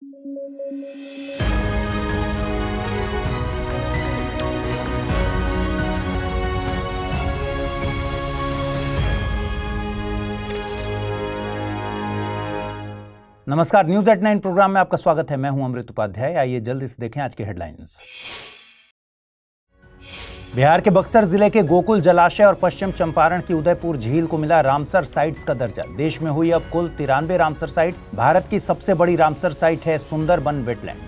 नमस्कार, news at 9 programme में आपका स्वागत है। मैं हूं अमृत उपाध्याय। आइए जल्दी से देखें आज की हेडलाइंस। बिहार के बक्सर जिले के गोकुल जलाशय और पश्चिम चंपारण की उदयपुर झील को मिला रामसर साइट्स का दर्जा। देश में हुई अब कुल 93 रामसर साइट्स। भारत की सबसे बड़ी रामसर साइट है सुंदरबन वेटलैंड।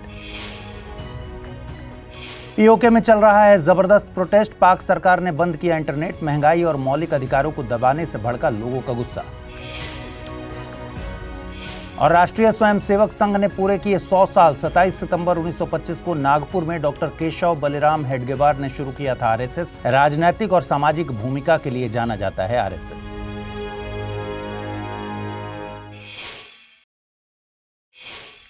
पीओके में चल रहा है जबरदस्त प्रोटेस्ट। पाक सरकार ने बंद किया इंटरनेट। महंगाई और मौलिक अधिकारों को दबाने से भड़का लोगों का गुस्सा। और राष्ट्रीय स्वयंसेवक संघ ने पूरे किए 100 साल। 27 सितंबर 1925 को नागपुर में डॉक्टर केशव बलिराम हेडगेवार ने शुरू किया था आरएसएस। राजनीतिक और सामाजिक भूमिका के लिए जाना जाता है आरएसएस।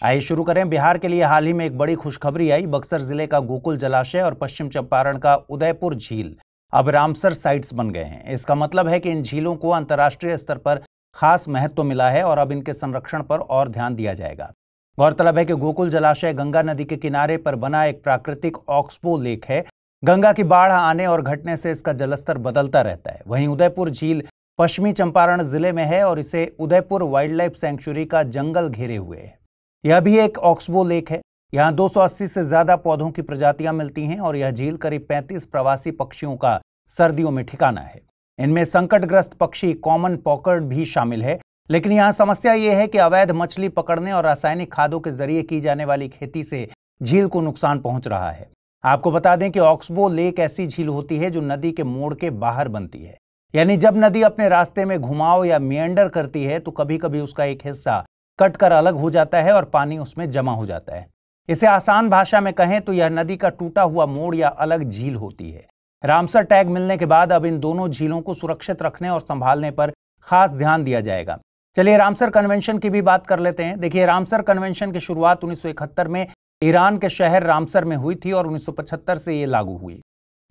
आइए शुरू करें। बिहार के लिए हाल ही में एक बड़ी खुशखबरी आई। बक्सर जिले का गोकुल जलाशय और पश्चिम चंपारण का उदयपुर झील अब रामसर साइट्स बन गए हैं। इसका मतलब है कि इन झीलों को अंतर्राष्ट्रीय स्तर पर खास महत्व मिला है और अब इनके संरक्षण पर और ध्यान दिया जाएगा। गौरतलब है कि गोकुल जलाशय गंगा नदी के किनारे पर बना एक प्राकृतिक ऑक्सबो लेक है। गंगा की बाढ़ आने और घटने से इसका जलस्तर बदलता रहता है। वहीं उदयपुर झील पश्चिमी चंपारण जिले में है और इसे उदयपुर वाइल्ड लाइफ सेंचुरी का जंगल घेरे हुए है। यह भी एक ऑक्सबो लेक है। यहाँ 280 से ज्यादा पौधों की प्रजातियां मिलती हैं और यह झील करीब 35 प्रवासी पक्षियों का सर्दियों में ठिकाना है। इनमें संकटग्रस्त पक्षी कॉमन पॉकर्ड भी शामिल है। लेकिन यहाँ समस्या ये है कि अवैध मछली पकड़ने और रासायनिक खादों के जरिए की जाने वाली खेती से झील को नुकसान पहुंच रहा है। आपको बता दें कि ऑक्सबो लेक ऐसी झील होती है जो नदी के मोड़ के बाहर बनती है। यानी जब नदी अपने रास्ते में घुमाव या मिएंडर करती है तो कभी कभी उसका एक हिस्सा कटकर अलग हो जाता है और पानी उसमें जमा हो जाता है। इसे आसान भाषा में कहें तो यह नदी का टूटा हुआ मोड़ या अलग झील होती है। रामसर टैग मिलने के बाद अब इन दोनों झीलों को सुरक्षित रखने और संभालने पर खास ध्यान दिया जाएगा। चलिए रामसर कन्वेंशन की भी बात कर लेते हैं। देखिए, रामसर कन्वेंशन की शुरुआत 1971 में ईरान के शहर रामसर में हुई थी और 1975 से ये लागू हुई।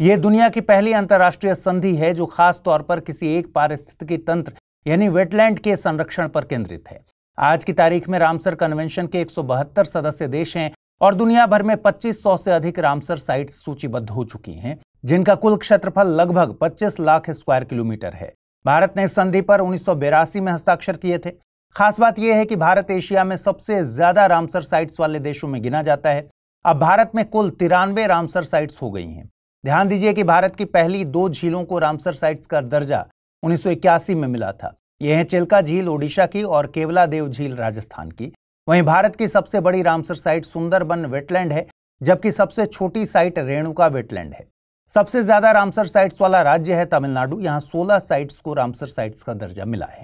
ये दुनिया की पहली अंतर्राष्ट्रीय संधि है जो खास तौर पर किसी एक पारिस्थितिकी तंत्र यानी वेटलैंड के संरक्षण पर केंद्रित है। आज की तारीख में रामसर कन्वेंशन के 172 सदस्य देश हैं और दुनिया भर में 2500 से अधिक रामसर साइट्स सूचीबद्ध हो चुकी हैं, जिनका कुल क्षेत्रफल लगभग 25 लाख स्क्वायर किलोमीटर है। भारत ने इस संधि पर 1982 में हस्ताक्षर किए थे। खास बात यह है कि भारत एशिया में सबसे ज्यादा रामसर साइट्स वाले देशों में गिना जाता है। अब भारत में कुल 93 रामसर साइट्स हो गई हैं। ध्यान दीजिए कि भारत की पहली 2 झीलों को रामसर साइट्स का दर्जा 1981 में मिला था। यह है चिल्का झील ओडिशा की और केवलादेव झील राजस्थान की। वहीं भारत की सबसे बड़ी रामसर साइट सुंदरबन वेटलैंड है, जबकि सबसे छोटी साइट रेणुका वेटलैंड है। सबसे ज्यादा रामसर साइट्स वाला राज्य है तमिलनाडु। यहां 16 साइट्स को रामसर साइट्स का दर्जा मिला है।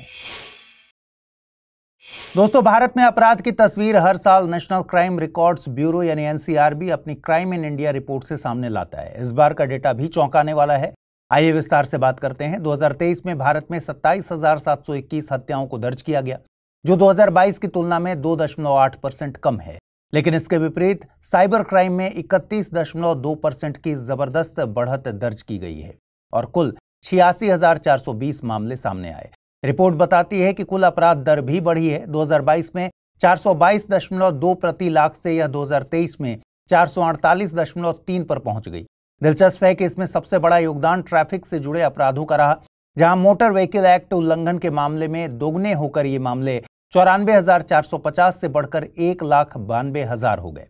दोस्तों, भारत में अपराध की तस्वीर हर साल नेशनल क्राइम रिकॉर्ड्स ब्यूरो यानी एनसीआरबी अपनी क्राइम इन इंडिया रिपोर्ट से सामने लाता है। इस बार का डेटा भी चौंकाने वाला है। आइए विस्तार से बात करते हैं। 2023 में भारत में 27,721 हत्याओं को दर्ज किया गया, जो 2022 की तुलना में 2.8% कम है। लेकिन इसके विपरीत साइबर क्राइम में 31.2% की जबरदस्त बढ़त दर्ज की गई है और कुल 86,420 मामले सामने आए। रिपोर्ट बताती है कि कुल अपराध दर भी बढ़ी है। 2022 में 422.2 प्रति लाख से यह 2023 में 448.3 पर पहुंच गई। दिलचस्प है कि इसमें सबसे बड़ा योगदान ट्रैफिक से जुड़े अपराधों का रहा, जहां मोटर व्हीकल एक्ट उल्लंघन के मामले में दोगुने होकर ये मामले 94,450 से बढ़कर 1,92,000 हो गए।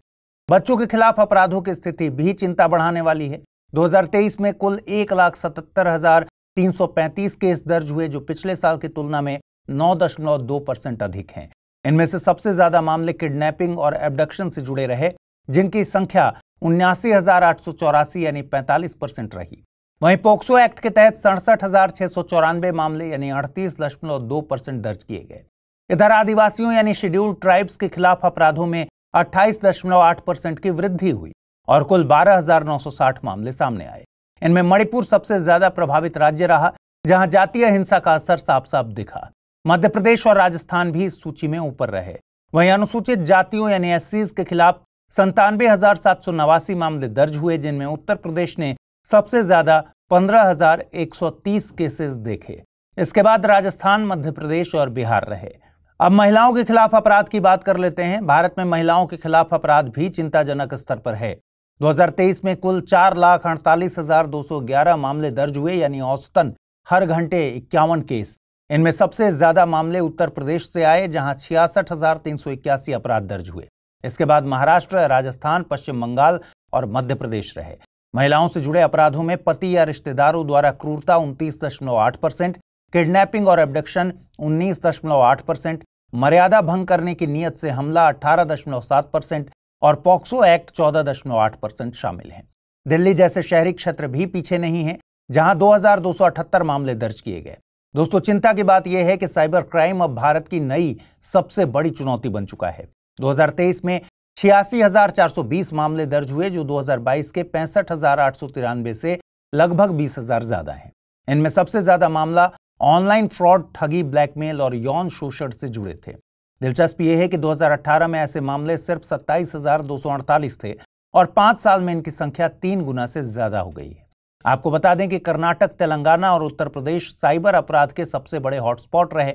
बच्चों के खिलाफ अपराधों की स्थिति भी चिंता बढ़ाने वाली है। 2023 में कुल 1,77,335 केस दर्ज हुए, जो पिछले साल की तुलना में 9.2% अधिक हैं। इनमें से सबसे ज्यादा मामले किडनैपिंग और एब्डक्शन से जुड़े रहे, जिनकी संख्या 79,884 यानी 45% रही। वहीं पोक्सो एक्ट के तहत 67,694 मामले यानी 38.2% दर्ज किए गए। इधर आदिवासियों यानी शेड्यूल्ड ट्राइब्स के खिलाफ अपराधों में 28.8% की वृद्धि हुई और कुल 12,960 मामले सामने आए। इनमें मणिपुर सबसे ज्यादा प्रभावित राज्य रहा, जहां जातीय हिंसा का असर साफ साफ दिखा। मध्य प्रदेश और राजस्थान भी इस सूची में ऊपर रहे। वहीं अनुसूचित जातियों यानी एससीज के खिलाफ 97,789 मामले दर्ज हुए, जिनमें उत्तर प्रदेश ने सबसे ज्यादा 15,130 केसेस देखे। इसके बाद राजस्थान, मध्य प्रदेश और बिहार रहे। अब महिलाओं के खिलाफ अपराध की बात कर लेते हैं। भारत में महिलाओं के खिलाफ अपराध भी चिंताजनक स्तर पर है। 2023 में कुल 4,48,211 मामले दर्ज हुए, यानी औसतन हर घंटे 51 केस। इनमें सबसे ज्यादा मामले उत्तर प्रदेश से आए, जहां 66,381 अपराध दर्ज हुए। इसके बाद महाराष्ट्र, राजस्थान, पश्चिम बंगाल और मध्य प्रदेश रहे। महिलाओं से जुड़े अपराधों में पति या रिश्तेदारों द्वारा क्रूरता 29.8%, किडनैपिंग और एब्डक्शन 19.8%, मर्यादा भंग करने की नीयत से हमला 18.7% और पॉक्सो एक्ट 14.8% शामिल हैं। दिल्ली जैसे शहरी क्षेत्र भी पीछे नहीं है, जहां 2,278 मामले दर्ज किए गए। दोस्तों, चिंता की बात यह है कि साइबर क्राइम अब भारत की नई सबसे बड़ी चुनौती बन चुका है। 2023 में 86,420 मामले दर्ज हुए, जो 2022 के 65,893 से लगभग 20,000 ज्यादा है। इनमें सबसे ज्यादा मामला ऑनलाइन फ्रॉड, ठगी, ब्लैकमेल और यौन शोषण से जुड़े थे। दिलचस्प यह है कि 2018 में ऐसे मामले सिर्फ 27,248 थे और 5 साल में इनकी संख्या 3 गुना से ज्यादा हो गई है। आपको बता दें कि कर्नाटक, तेलंगाना और उत्तर प्रदेश साइबर अपराध के सबसे बड़े हॉटस्पॉट रहे।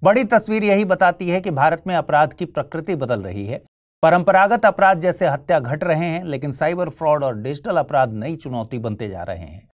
बड़ी तस्वीर यही बताती है कि भारत में अपराध की प्रकृति बदल रही है। परंपरागत अपराध जैसे हत्या घट रहे हैं, लेकिन साइबर फ्रॉड और डिजिटल अपराध नई चुनौती बनते जा रहे हैं।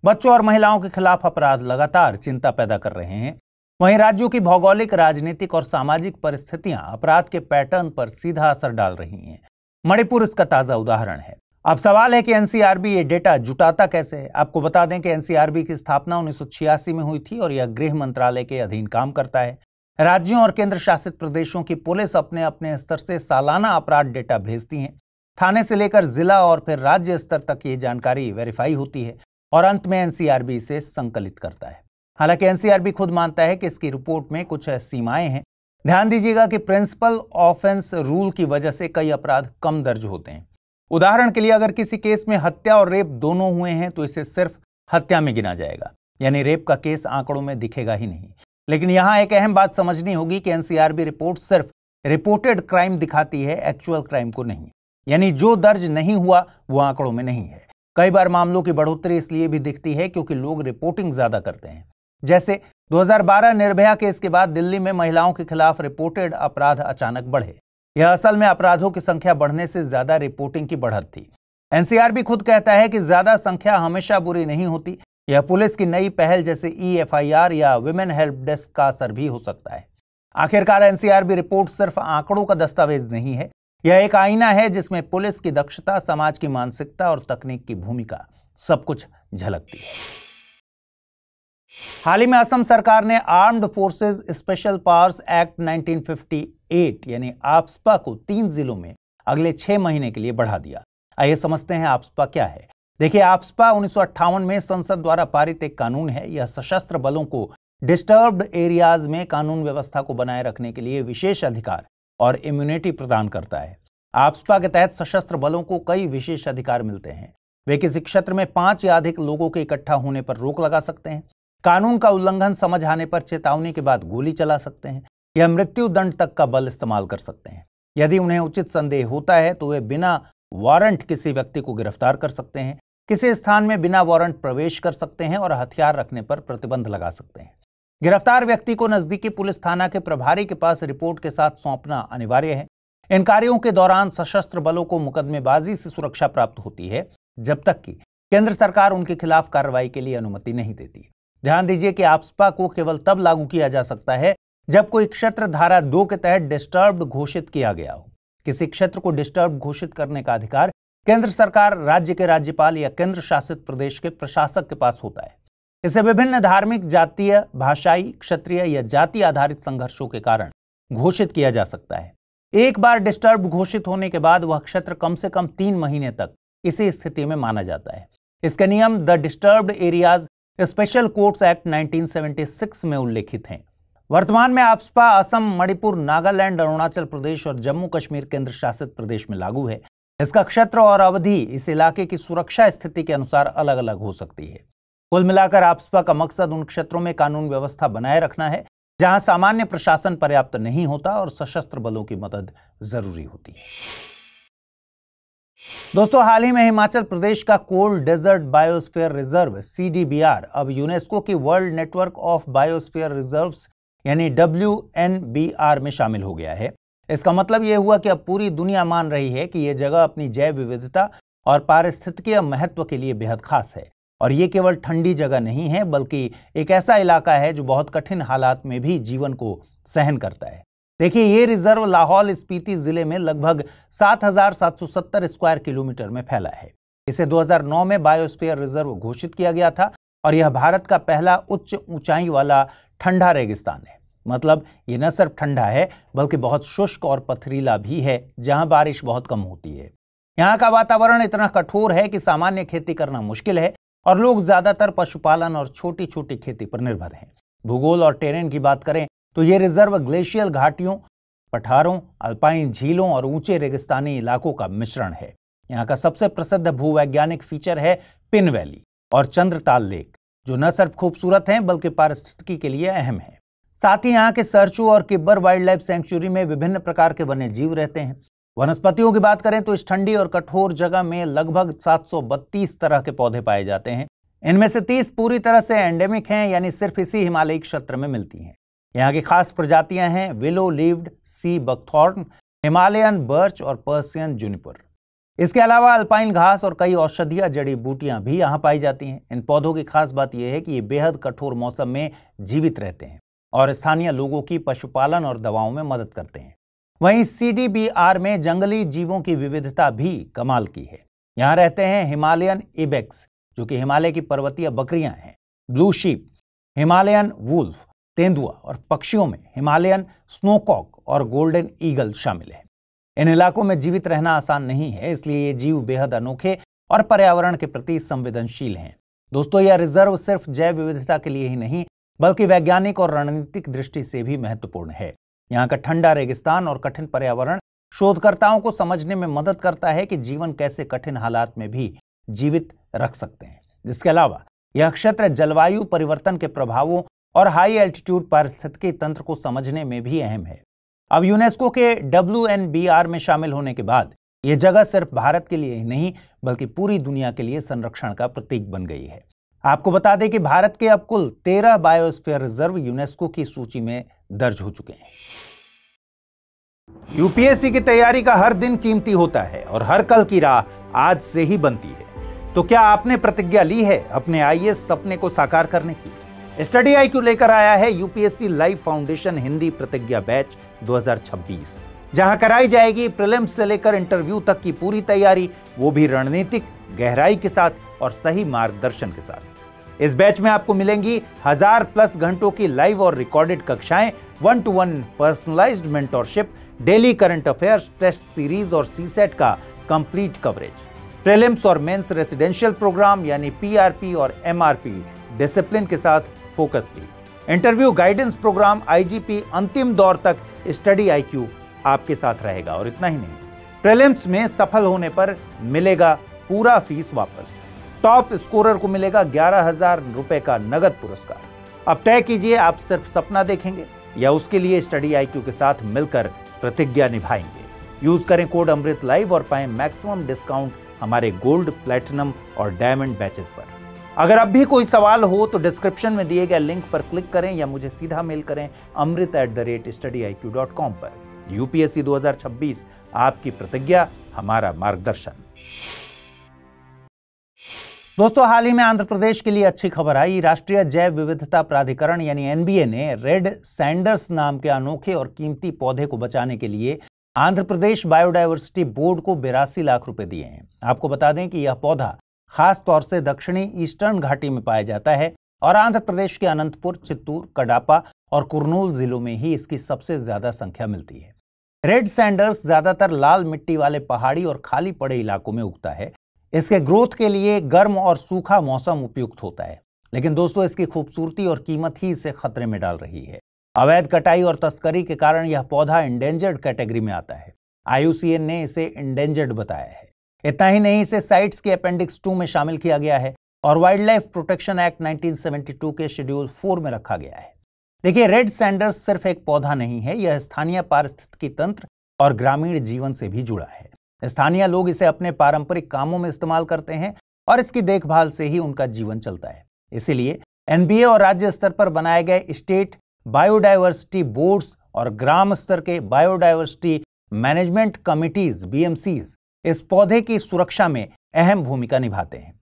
बच्चों और महिलाओं के खिलाफ अपराध लगातार चिंता पैदा कर रहे हैं। वहीं राज्यों की भौगोलिक, राजनीतिक और सामाजिक परिस्थितियां अपराध के पैटर्न पर सीधा असर डाल रही हैं। मणिपुर इसका ताजा उदाहरण है। अब सवाल है कि एनसीआरबी ये डेटा जुटाता कैसे है। आपको बता दें कि एनसीआरबी की स्थापना 1986 में हुई थी और यह गृह मंत्रालय के अधीन काम करता है। राज्यों और केंद्र शासित प्रदेशों की पुलिस अपने अपने स्तर से सालाना अपराध डेटा भेजती हैं। थाने से लेकर जिला और फिर राज्य स्तर तक ये जानकारी वेरीफाई होती है और अंत में एनसीआरबी इसे संकलित करता है। हालांकि एनसीआरबी खुद मानता है कि इसकी रिपोर्ट में कुछ सीमाएं हैं। ध्यान दीजिएगा कि प्रिंसिपल ऑफेंस रूल की वजह से कई अपराध कम दर्ज होते हैं। उदाहरण के लिए, अगर किसी केस में हत्या और रेप दोनों हुए हैं तो इसे सिर्फ हत्या में गिना जाएगा, यानी रेप का केस आंकड़ों में दिखेगा ही नहीं। लेकिन यहां एक अहम बात समझनी होगी कि एनसीआरबी रिपोर्ट सिर्फ रिपोर्टेड क्राइम दिखाती है, एक्चुअल क्राइम को नहीं। यानी जो दर्ज नहीं हुआ वो आंकड़ों में नहीं है। कई बार मामलों की बढ़ोतरी इसलिए भी दिखती है क्योंकि लोग रिपोर्टिंग ज्यादा करते हैं। जैसे 2012 निर्भया केस के बाद दिल्ली में महिलाओं के खिलाफ रिपोर्टेड अपराध अचानक बढ़े। यह असल में अपराधों की संख्या बढ़ने से ज्यादा रिपोर्टिंग की बढ़त थी। एनसीआरबी खुद कहता है कि ज्यादा संख्या हमेशा बुरी नहीं होती। यह पुलिस की नई पहल जैसे EFIR या विमेन हेल्प डेस्क का असर भी हो सकता है। आखिरकार एनसीआरबी रिपोर्ट सिर्फ आंकड़ों का दस्तावेज नहीं है, यह एक आईना है जिसमें पुलिस की दक्षता, समाज की मानसिकता और तकनीक की भूमिका सब कुछ झलकती है। हाल ही में असम सरकार ने armed forces special powers act 1958 यानी आफ्स्पा को 3 जिलों में अगले 6 महीने के लिए बढ़ा दिया। आइए समझते हैं आफ्स्पा क्या है। देखिए, आफ्स्पा 1958 में संसद द्वारा पारित एक कानून है। यह सशस्त्र बलों को डिस्टर्ब्ड एरियाज में कानून व्यवस्था को बनाए रखने के लिए विशेष अधिकार और इम्यूनिटी प्रदान करता है। आफ्स्पा के तहत सशस्त्र बलों को कई विशेष अधिकार मिलते हैं। वे किसी क्षेत्र में 5 या अधिक लोगों के इकट्ठा होने पर रोक लगा सकते हैं, कानून का उल्लंघन समझ आने पर चेतावनी के बाद गोली चला सकते हैं या मृत्यु दंड तक का बल इस्तेमाल कर सकते हैं। यदि उन्हें उचित संदेह होता है तो वे बिना वारंट किसी व्यक्ति को गिरफ्तार कर सकते हैं, किसी स्थान में बिना वारंट प्रवेश कर सकते हैं और हथियार रखने पर प्रतिबंध लगा सकते हैं। गिरफ्तार व्यक्ति को नजदीकी पुलिस थाना के प्रभारी के पास रिपोर्ट के साथ सौंपना अनिवार्य है। इन कार्यों के दौरान सशस्त्र बलों को मुकदमेबाजी से सुरक्षा प्राप्त होती है, जब तक कि केंद्र सरकार उनके खिलाफ कार्रवाई के लिए अनुमति नहीं देती। ध्यान दीजिए कि आफ्स्पा को केवल तब लागू किया जा सकता है जब कोई क्षेत्र धारा 2 के तहत डिस्टर्ब्ड घोषित किया गया हो। किसी क्षेत्र को डिस्टर्ब्ड घोषित करने का अधिकार केंद्र सरकार, राज्य के राज्यपाल या केंद्र शासित प्रदेश के प्रशासक के पास होता है। इसे विभिन्न धार्मिक, जातीय, भाषाई, क्षत्रिय या जाति आधारित संघर्षों के कारण घोषित किया जा सकता है। एक बार डिस्टर्ब्ड घोषित होने के बाद वह क्षेत्र कम से कम 3 महीने तक इसी स्थिति में माना जाता है। इसके नियम the disturbed areas special courts act 1976 में उल्लेखित हैं। वर्तमान में आफ्स्पा असम, मणिपुर, नागालैंड, अरुणाचल प्रदेश और जम्मू कश्मीर केंद्र शासित प्रदेश में लागू है। इसका क्षेत्र और अवधि इस इलाके की सुरक्षा स्थिति के अनुसार अलग अलग हो सकती है। कुल मिलाकर आफ्स्पा का मकसद उन क्षेत्रों में कानून व्यवस्था बनाए रखना है जहां सामान्य प्रशासन पर्याप्त नहीं होता और सशस्त्र बलों की मदद जरूरी होती है। दोस्तों, हाल ही में हिमाचल प्रदेश का cold desert biosphere reserve CDBR अब यूनेस्को की world network of biosphere reserves यानी WNBR में शामिल हो गया है। इसका मतलब यह हुआ कि अब पूरी दुनिया मान रही है कि यह जगह अपनी जैव विविधता और पारिस्थितिकीय महत्व के लिए बेहद खास है। और ये केवल ठंडी जगह नहीं है, बल्कि एक ऐसा इलाका है जो बहुत कठिन हालात में भी जीवन को सहन करता है। देखिए, ये रिजर्व लाहौल स्पीति जिले में लगभग 7,770 स्क्वायर किलोमीटर में फैला है। इसे 2009 में बायोस्फीयर रिजर्व घोषित किया गया था और यह भारत का पहला उच्च ऊंचाई वाला ठंडा रेगिस्तान है। मतलब ये न सिर्फ ठंडा है, बल्कि बहुत शुष्क और पथरीला भी है, जहां बारिश बहुत कम होती है। यहाँ का वातावरण इतना कठोर है कि सामान्य खेती करना मुश्किल है और लोग ज्यादातर पशुपालन और छोटी छोटी खेती पर निर्भर हैं। भूगोल और टेरेन की बात करें तो ये रिजर्व ग्लेशियल घाटियों, पठारों, अल्पाइन झीलों और ऊंचे रेगिस्तानी इलाकों का मिश्रण है। यहाँ का सबसे प्रसिद्ध भूवैज्ञानिक फीचर है पिन वैली और चंद्रताल लेक, जो न सिर्फ खूबसूरत हैं बल्कि पारिस्थितिकी के लिए अहम है। साथ ही यहाँ के सरचू और किब्बर वाइल्ड लाइफ सेंचुरी में विभिन्न प्रकार के वन्य जीव रहते हैं। वनस्पतियों की बात करें तो इस ठंडी और कठोर जगह में लगभग 732 तरह के पौधे पाए जाते हैं। इनमें से 30 पूरी तरह से एंडेमिक हैं, यानी सिर्फ इसी हिमालयी क्षेत्र में मिलती हैं। यहाँ की खास प्रजातियां हैं willow levied sea buckthorn, Himalayan birch और पर्सियन जूनिपर। इसके अलावा अल्पाइन घास और कई औषधीय जड़ी बूटियां भी यहाँ पाई जाती हैं। इन पौधों की खास बात यह है कि ये बेहद कठोर मौसम में जीवित रहते हैं और स्थानीय लोगों की पशुपालन और दवाओं में मदद करते हैं। वहीं CDBR में जंगली जीवों की विविधता भी कमाल की है। यहाँ रहते हैं हिमालयन इबेक्स, जो कि हिमालय की पर्वतीय बकरियां हैं, ब्लू शीप, हिमालयन वुल्फ, तेंदुआ, और पक्षियों में हिमालयन स्नोकॉक और गोल्डन ईगल शामिल है। इन इलाकों में जीवित रहना आसान नहीं है, इसलिए ये जीव बेहद अनोखे और पर्यावरण के प्रति संवेदनशील हैं। दोस्तों, यह रिजर्व सिर्फ जैव विविधता के लिए ही नहीं, बल्कि वैज्ञानिक और रणनीतिक दृष्टि से भी महत्वपूर्ण है। यहाँ का ठंडा रेगिस्तान और कठिन पर्यावरण शोधकर्ताओं को समझने में मदद करता है कि जीवन कैसे कठिन हालात में भी जीवित रख सकते हैं। इसके अलावा यह क्षेत्र जलवायु परिवर्तन के प्रभावों और हाई एल्टीट्यूड पारिस्थितिकी तंत्र को समझने में भी अहम है। अब यूनेस्को के WNBR में शामिल होने के बाद यह जगह सिर्फ भारत के लिए ही नहीं, बल्कि पूरी दुनिया के लिए संरक्षण का प्रतीक बन गई है। आपको बता दें कि भारत के अब कुल 13 बायोस्फीयर रिजर्व यूनेस्को की सूची में दर्ज हो चुके हैं। यूपीएससी की तैयारी का हर दिन कीमती होता है और हर कल की राह आज से ही बनती है। तो क्या आपने प्रतिज्ञा ली है अपने IAS सपने को साकार करने की? स्टडी IQ लेकर आया है यूपीएससी लाइव फाउंडेशन हिंदी प्रतिज्ञा बैच 2026, जहां कराई जाएगी प्रीलिम्स से लेकर इंटरव्यू तक की पूरी तैयारी, वो भी रणनीतिक गहराई के साथ और सही मार्गदर्शन के साथ। इस बैच में आपको मिलेंगी 1000+ घंटों की लाइव और रिकॉर्डेड कक्षाएं, 1-to-1 personalised mentorship, daily current affairs, test series और CSET का कंप्लीट कवरेज, प्रीलिम्स और मेंस रेसिडेंशियल प्रोग्राम यानी PRP और MRP डिसिप्लिन के साथ फोकस भी, इंटरव्यू गाइडेंस प्रोग्राम, IGP अंतिम दौर तक स्टडी IQ आपके साथ रहेगा। और इतना ही नहीं, प्रीलिम्स में सफल होने पर मिलेगा पूरा फीस वापस। टॉप स्कोरर को मिलेगा 11,000 रुपए का नगद पुरस्कार। अब तय कीजिए, आप सिर्फ सपना देखेंगे या उसके लिए स्टडी IQ के साथ मिलकर प्रतिज्ञा निभाएंगे। यूज करें कोड अमृत लाइव और पाएं मैक्सिमम डिस्काउंट हमारे गोल्ड, प्लैटिनम और डायमंड बैचेस पर। अगर अब भी कोई सवाल हो तो डिस्क्रिप्शन में दिए गए लिंक पर क्लिक करें या मुझे सीधा मेल करें amrit@studiiq.com पर। यूपीएससी 2026, आपकी प्रतिज्ञा, हमारा मार्गदर्शन। दोस्तों, हाल ही में आंध्र प्रदेश के लिए अच्छी खबर आई। राष्ट्रीय जैव विविधता प्राधिकरण यानी NBA ने रेड सैंडर्स नाम के अनोखे और कीमती पौधे को बचाने के लिए आंध्र प्रदेश बायोडायवर्सिटी बोर्ड को 82 लाख रुपए दिए हैं। आपको बता दें कि यह पौधा खास तौर से दक्षिणी ईस्टर्न घाटी में पाया जाता है और आंध्र प्रदेश के अनंतपुर, चित्तूर, कडापा और कुर्नूल जिलों में ही इसकी सबसे ज्यादा संख्या मिलती है। रेड सैंडर्स ज्यादातर लाल मिट्टी वाले पहाड़ी और खाली पड़े इलाकों में उगता है। इसके ग्रोथ के लिए गर्म और सूखा मौसम उपयुक्त होता है। लेकिन दोस्तों, इसकी खूबसूरती और कीमत ही इसे खतरे में डाल रही है। अवैध कटाई और तस्करी के कारण यह पौधा इंडेंजर्ड कैटेगरी में आता है। IUCN ने इसे इंडेंजर्ड बताया है। इतना ही नहीं, इसे साइट्स के अपेंडिक्स 2 में शामिल किया गया है और वाइल्ड लाइफ प्रोटेक्शन एक्ट 1972 के शेड्यूल 4 में रखा गया है। देखिए, रेड सैंडर्स सिर्फ एक पौधा नहीं है, यह स्थानीय पारिस्थितिकी तंत्र और ग्रामीण जीवन से भी जुड़ा है। स्थानीय लोग इसे अपने पारंपरिक कामों में इस्तेमाल करते हैं और इसकी देखभाल से ही उनका जीवन चलता है। इसीलिए NBA और राज्य स्तर पर बनाए गए स्टेट बायोडायवर्सिटी बोर्ड्स और ग्राम स्तर के बायोडायवर्सिटी मैनेजमेंट कमिटीज बीएमसीज इस पौधे की सुरक्षा में अहम भूमिका निभाते हैं।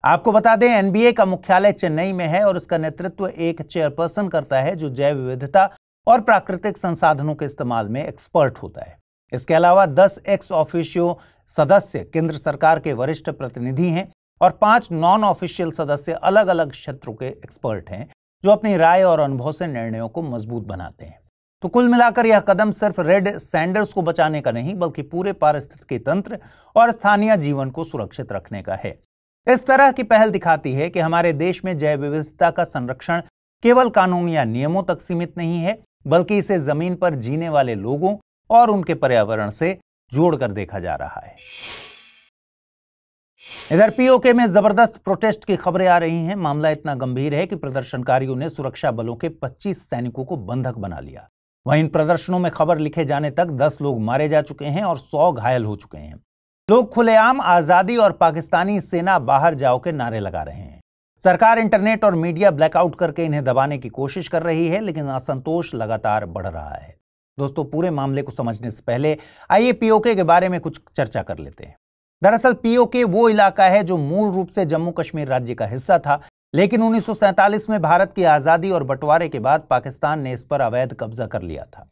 आपको बता दें, एनबीए का मुख्यालय चेन्नई में है और इसका नेतृत्व एक चेयरपर्सन करता है जो जैव विविधता और प्राकृतिक संसाधनों के इस्तेमाल में एक्सपर्ट होता है। इसके अलावा 10 एक्स ऑफिशियो सदस्य केंद्र सरकार के वरिष्ठ प्रतिनिधि हैं और 5 नॉन ऑफिशियल सदस्य अलग अलग क्षेत्रों के एक्सपर्ट हैं जो अपनी राय और अनुभव से निर्णयों को मजबूत बनाते हैं। तो कुल मिलाकर यह कदम सिर्फ रेड सैंडर्स को बचाने का नहीं बल्कि पूरे पारिस्थितिकी तंत्र और स्थानीय जीवन को सुरक्षित रखने का है। इस तरह की पहल दिखाती है कि हमारे देश में जैव विविधता का संरक्षण केवल कानून या नियमों तक सीमित नहीं है बल्कि इसे जमीन पर जीने वाले लोगों और उनके पर्यावरण से जोड़कर देखा जा रहा है। इधर पीओके में जबरदस्त प्रोटेस्ट की खबरें आ रही हैं। मामला इतना गंभीर है कि प्रदर्शनकारियों ने सुरक्षा बलों के 25 सैनिकों को बंधक बना लिया। वहीं इन प्रदर्शनों में खबर लिखे जाने तक 10 लोग मारे जा चुके हैं और 100 घायल हो चुके हैं। लोग खुलेआम आजादी और पाकिस्तानी सेना बाहर जाओ के नारे लगा रहे हैं। सरकार इंटरनेट और मीडिया ब्लैकआउट करके इन्हें दबाने की कोशिश कर रही है, लेकिन असंतोष लगातार बढ़ रहा है। दोस्तों, पूरे मामले को समझने से पहले आइए पीओके के बारे में कुछ चर्चा कर लेते हैं। दरअसल पीओके वो इलाका है जो मूल रूप से जम्मू कश्मीर राज्य का हिस्सा था, लेकिन 1947 में भारत की आजादी और बंटवारे के बाद पाकिस्तान ने इस पर अवैध कब्जा कर लिया था।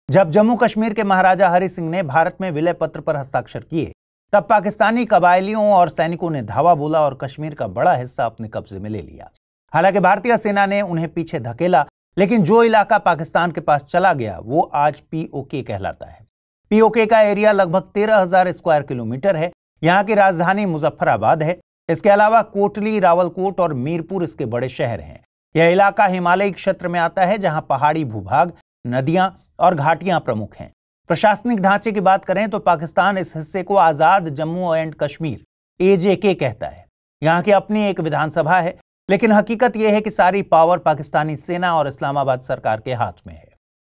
जब जम्मू कश्मीर के महाराजा हरि सिंह ने भारत में विलय पत्र पर हस्ताक्षर किए, तब पाकिस्तानी कबायलियों और सैनिकों ने धावा बोला और कश्मीर का बड़ा हिस्सा अपने कब्जे में ले लिया। हालांकि भारतीय सेना ने उन्हें पीछे धकेला, लेकिन जो इलाका पाकिस्तान के पास चला गया वो आज पीओके कहलाता है। पीओके का एरिया लगभग 13,000 स्क्वायर किलोमीटर है। यहाँ की राजधानी मुजफ्फराबाद है। इसके अलावा कोटली, रावलकोट और मीरपुर इसके बड़े शहर हैं। यह इलाका हिमालयी क्षेत्र में आता है जहां पहाड़ी भूभाग, नदियां और घाटियां प्रमुख हैं। प्रशासनिक ढांचे की बात करें तो पाकिस्तान इस हिस्से को आजाद जम्मू एंड कश्मीर एजेके कहता है। यहाँ की अपनी एक विधानसभा है, लेकिन हकीकत यह है कि सारी पावर पाकिस्तानी सेना और इस्लामाबाद सरकार के हाथ में है।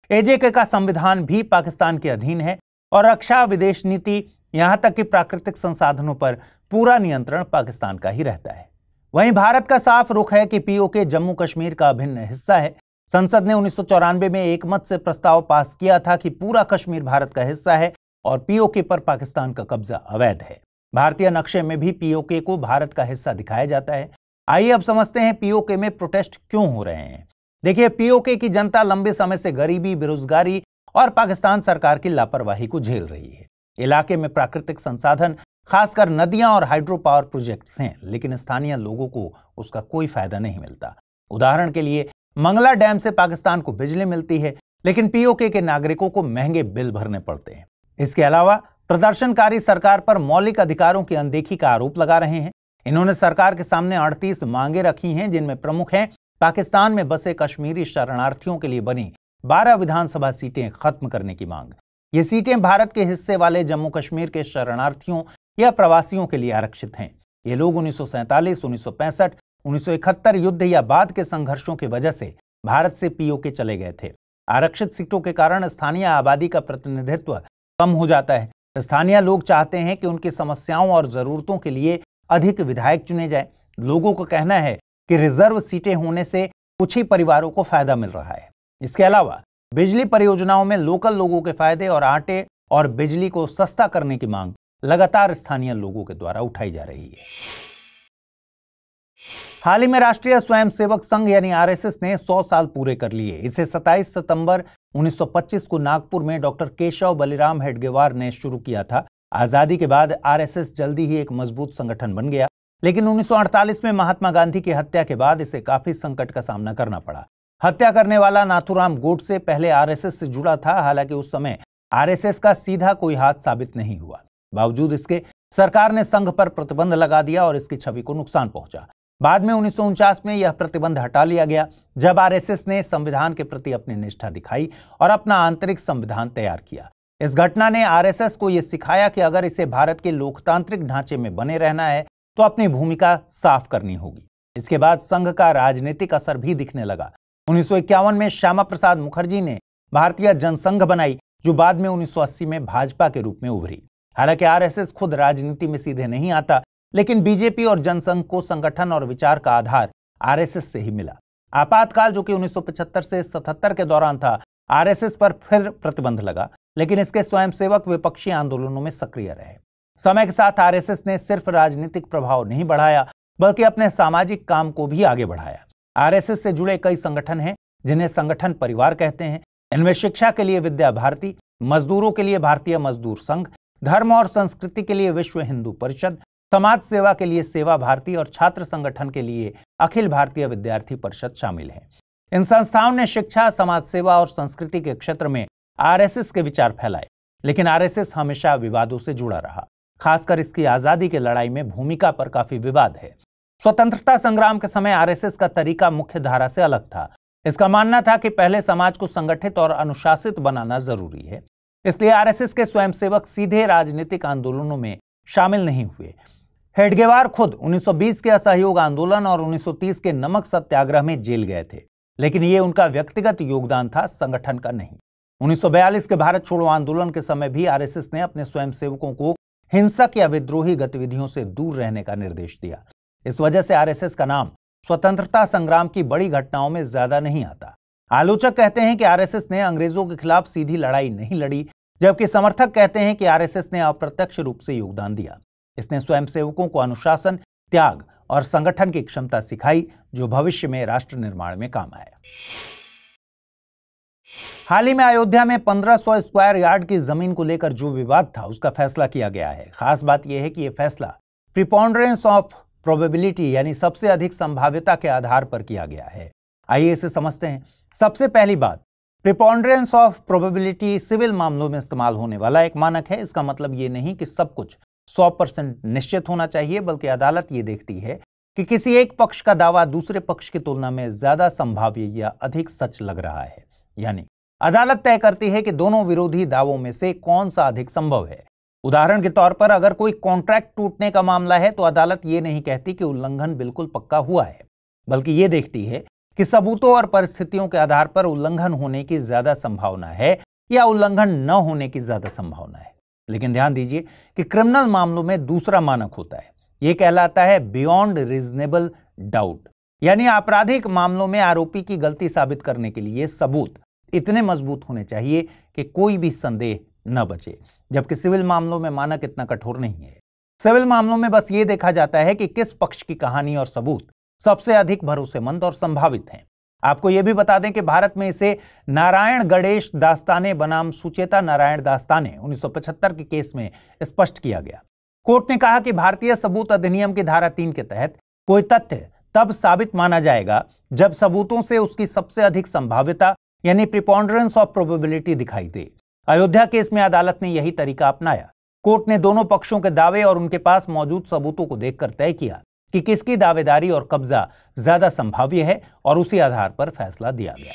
एजेके का संविधान भी पाकिस्तान के अधीन है और रक्षा, विदेश नीति, यहां तक कि प्राकृतिक संसाधनों पर पूरा नियंत्रण पाकिस्तान का ही रहता है। वहीं भारत का साफ रुख है कि पीओके जम्मू कश्मीर का अभिन्न हिस्सा है। संसद ने 1994 में एकमत से प्रस्ताव पास किया था कि पूरा कश्मीर भारत का हिस्सा है और पीओके पर पाकिस्तान का कब्जा अवैध है। भारतीय नक्शे में भी पीओके को भारत का हिस्सा दिखाया जाता है। आइए अब समझते हैं पीओके में प्रोटेस्ट क्यों हो रहे हैं। देखिए, पीओके की जनता लंबे समय से गरीबी, बेरोजगारी और पाकिस्तान सरकार की लापरवाही को झेल रही है। इलाके में प्राकृतिक संसाधन, खासकर नदियां और हाइड्रो पावर प्रोजेक्ट्स हैं, लेकिन स्थानीय लोगों को उसका कोई फायदा नहीं मिलता। उदाहरण के लिए, मंगला डैम से पाकिस्तान को बिजली मिलती है, लेकिन पीओके के नागरिकों को महंगे बिल भरने पड़ते हैं। इसके अलावा प्रदर्शनकारी सरकार पर मौलिक अधिकारों की अनदेखी का आरोप लगा रहे हैं। इन्होंने सरकार के सामने 38 मांगे रखी हैं, जिनमें प्रमुख हैं पाकिस्तान में बसे कश्मीरी शरणार्थियों के लिए बनी 12 विधानसभा सीटें खत्म करने की मांग। ये सीटें भारत के हिस्से वाले जम्मू कश्मीर के शरणार्थियों या प्रवासियों के लिए आरक्षित हैं। ये लोग 1947, 1965, 1971 युद्ध या बाद के संघर्षों की वजह से भारत से पीओके चले गए थे। आरक्षित सीटों के कारण स्थानीय आबादी का प्रतिनिधित्व कम हो जाता है। स्थानीय लोग चाहते हैं कि उनकी समस्याओं और जरूरतों के लिए अधिक विधायक चुने जाए। लोगों का कहना है कि रिजर्व सीटें होने से कुछ ही परिवारों को फायदा मिल रहा है। इसके अलावा बिजली परियोजनाओं में लोकल लोगों के फायदे और आटे और बिजली को सस्ता करने की मांग लगातार स्थानीय लोगों के द्वारा उठाई जा रही है। हाल ही में राष्ट्रीय स्वयंसेवक संघ यानी आरएसएस ने 100 साल पूरे कर लिए। इसे 27 सितंबर 1925 को नागपुर में डॉक्टर केशव बलिराम हेडगेवार ने शुरू किया था। आजादी के बाद आरएसएस जल्दी ही एक मजबूत संगठन बन गया, लेकिन 1948 में महात्मा गांधी की हत्या के बाद इसे काफी संकट का सामना करना पड़ा। हत्या करने वाला नाथूराम गोडसे पहले आरएसएस से जुड़ा था। हालांकि उस समय आरएसएस का सीधा कोई हाथ साबित नहीं हुआ। बावजूद इसके सरकार ने संघ पर प्रतिबंध लगा दिया और इसकी छवि को नुकसान पहुंचा। बाद में 1949 में यह प्रतिबंध हटा लिया गया, जब आरएसएस ने संविधान के प्रति अपनी निष्ठा दिखाई और अपना आंतरिक संविधान तैयार किया। इस घटना ने आरएसएस को यह सिखाया कि अगर इसे भारत के लोकतांत्रिक ढांचे में बने रहना है तो अपनी भूमिका साफ करनी होगी। इसके बाद संघ का राजनीतिक असर भी दिखने लगा। 1951 में श्यामा प्रसाद मुखर्जी ने भारतीय जनसंघ बनाई, जो बाद में 1980 में भाजपा के रूप में उभरी। हालांकि आरएसएस खुद राजनीति में सीधे नहीं आता, लेकिन बीजेपी और जनसंघ को संगठन और विचार का आधार आरएसएस से ही मिला। आपातकाल जो कि 1975 से 77 के दौरान था, आरएसएस पर फिर प्रतिबंध लगा, लेकिन इसके स्वयंसेवक विपक्षी आंदोलनों में सक्रिय रहे। समय के साथ आरएसएस ने सिर्फ राजनीतिक प्रभाव नहीं बढ़ाया, बल्कि अपने सामाजिक काम को भी आगे बढ़ाया। आरएसएस से जुड़े कई संगठन हैं जिन्हें संगठन परिवार कहते हैं। इनमें शिक्षा के लिए विद्या भारती, मजदूरों के लिए भारतीय मजदूर संघ, धर्म और संस्कृति के लिए विश्व हिंदू परिषद, समाज सेवा के लिए सेवा भारती और छात्र संगठन के लिए अखिल भारतीय विद्यार्थी परिषद शामिल है। इन संस्थाओं ने शिक्षा, समाज सेवा और संस्कृति के क्षेत्र में आरएसएस के विचार फैलाए, लेकिन आरएसएस हमेशा विवादों से जुड़ा रहा। खासकर इसकी आजादी की लड़ाई में भूमिका पर काफी विवाद है। स्वतंत्रता संग्राम के समय आरएसएस का तरीका मुख्य धारा से अलग था। इसका मानना था कि पहले समाज को संगठित और अनुशासित बनाना जरूरी है। इसलिए आरएसएस के स्वयंसेवक सीधे राजनीतिक आंदोलनों में शामिल नहीं हुए। हेडगेवार खुद 1920 के असहयोग आंदोलन और 1930 के नमक सत्याग्रह में जेल गए थे, लेकिन ये उनका व्यक्तिगत योगदान था, संगठन का नहीं। 1942 के भारत छोड़ो आंदोलन के समय भी आरएसएस ने अपने स्वयंसेवकों को हिंसक या विद्रोही गतिविधियों से दूर रहने का निर्देश दिया। इस वजह से आरएसएस का नाम स्वतंत्रता संग्राम की बड़ी घटनाओं में ज्यादा नहीं आता। आलोचक कहते हैं कि आरएसएस ने अंग्रेजों के खिलाफ सीधी लड़ाई नहीं लड़ी, जबकि समर्थक कहते हैं कि आरएसएस ने अप्रत्यक्ष रूप से योगदान दिया। इसने स्वयंसेवकों को अनुशासन, त्याग और संगठन की क्षमता सिखाई, जो भविष्य में राष्ट्र निर्माण में काम आया। हाल ही में अयोध्या में 1500 स्क्वायर यार्ड की जमीन को लेकर जो विवाद था, उसका फैसला किया गया है। खास बात यह है कि यह फैसला प्रीपोंडरेंस ऑफ प्रोबेबिलिटी यानी सबसे अधिक संभाव्यता के आधार पर किया गया है। आइए इसे समझते हैं। सबसे पहली बात, प्रीपोंडरेंस ऑफ प्रोबेबिलिटी सिविल मामलों में इस्तेमाल होने वाला एक मानक है। इसका मतलब ये नहीं कि सब कुछ 100% निश्चित होना चाहिए, बल्कि अदालत ये देखती है कि किसी एक पक्ष का दावा दूसरे पक्ष की तुलना में ज्यादा संभाव्य या अधिक सच लग रहा है। यानी अदालत तय करती है कि दोनों विरोधी दावों में से कौन सा अधिक संभव है। उदाहरण के तौर पर अगर कोई कॉन्ट्रैक्ट टूटने का मामला है तो अदालत ये नहीं कहती कि उल्लंघन बिल्कुल पक्का हुआ है, बल्कि ये देखती है कि सबूतों और परिस्थितियों के आधार पर उल्लंघन होने की ज्यादा संभावना है या उल्लंघन न होने की ज्यादा संभावना है। लेकिन ध्यान दीजिए कि क्रिमिनल मामलों में दूसरा मानक होता है। यह कहलाता है बियॉन्ड रीजनेबल डाउट, यानी आपराधिक मामलों में आरोपी की गलती साबित करने के लिए सबूत इतने मजबूत होने चाहिए कि कोई भी संदेह न बचे, जबकि सिविल मामलों में मानक इतना कठोर नहीं है। सिविल मामलों में बस ये देखा जाता है कि किस पक्ष की कहानी और सबूत सबसे अधिक भरोसेमंद और संभावित हैं। आपको यह भी बता दें कि भारत में इसे नारायण गणेश दास्ताने बनाम सुचेता नारायण दास्ताने 1975 के केस में स्पष्ट किया गया। कोर्ट ने कहा कि भारतीय सबूत अधिनियम की धारा 3 के तहत कोई तथ्य तब साबित माना जाएगा जब सबूतों से उसकी सबसे अधिक संभाव्यता यानी प्रीपोंडरेंस ऑफ प्रोबेबिलिटी दिखाई दे। अयोध्या केस में अदालत ने यही तरीका अपनाया। कोर्ट ने दोनों पक्षों के दावे और उनके पास मौजूद सबूतों को देखकर तय किया कि किसकी दावेदारी और कब्जा ज्यादा संभाव्य है और उसी आधार पर फैसला दिया गया।